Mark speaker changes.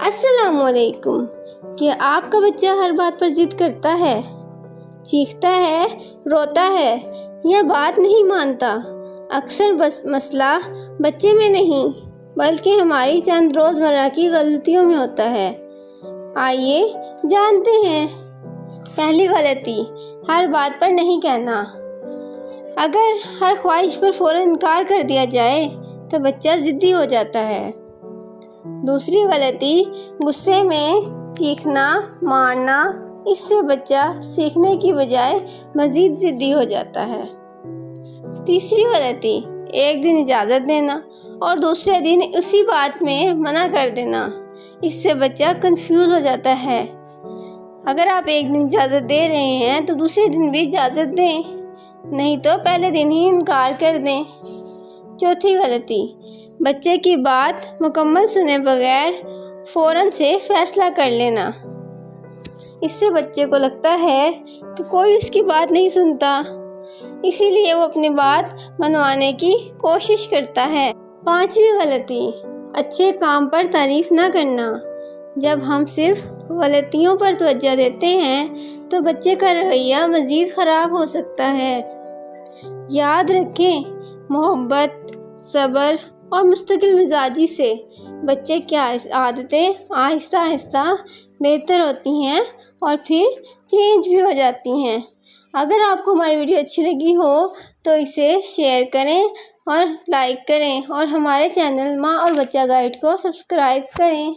Speaker 1: السلام علیکم۔ کیا آپ کا بچہ ہر بات پر ضد کرتا ہے، چیختا ہے، روتا ہے یا بات نہیں مانتا؟ اکثر مسئلہ بچے میں نہیں بلکہ ہماری چند روزمرہ کی غلطیوں میں ہوتا ہے۔ آئیے جانتے ہیں۔ پہلی غلطی، ہر بات پر نہیں کہنا۔ اگر ہر خواہش پر فوراً انکار کر دیا جائے تو بچہ ضدی ہو جاتا ہے۔ دوسری غلطی، غصے میں چیخنا، مارنا۔ اس سے بچہ سیکھنے کی بجائے مزید ضدی ہو جاتا ہے۔ تیسری غلطی، ایک دن اجازت دینا اور دوسرے دن اسی بات میں منع کر دینا۔ اس سے بچہ کنفیوز ہو جاتا ہے۔ اگر آپ ایک دن اجازت دے رہے ہیں تو دوسرے دن بھی اجازت دیں، نہیں تو پہلے دن ہی انکار کر دیں۔ چوتھی غلطی، بچے کی بات مکمل سنے بغیر فوراً سے فیصلہ کر لینا۔ اس سے بچے کو لگتا ہے کہ کوئی اس کی بات نہیں سنتا، اسی لیے وہ اپنی بات منوانے کی کوشش کرتا ہے۔ پانچویں غلطی، اچھے کام پر تعریف نہ کرنا۔ جب ہم صرف غلطیوں پر توجہ دیتے ہیں تو بچے کا رویہ مزید خراب ہو سکتا ہے۔ یاد رکھیں، محبت، صبر اور مستقل مزاجی سے بچے کی عادتیں آہستہ آہستہ بہتر ہوتی ہیں اور پھر چینج بھی ہو جاتی ہیں۔ اگر آپ کو ہماری ویڈیو اچھی لگی ہو تو اسے شیئر کریں اور لائک کریں اور ہمارے چینل ماں اور بچہ گائیڈ کو سبسکرائب کریں۔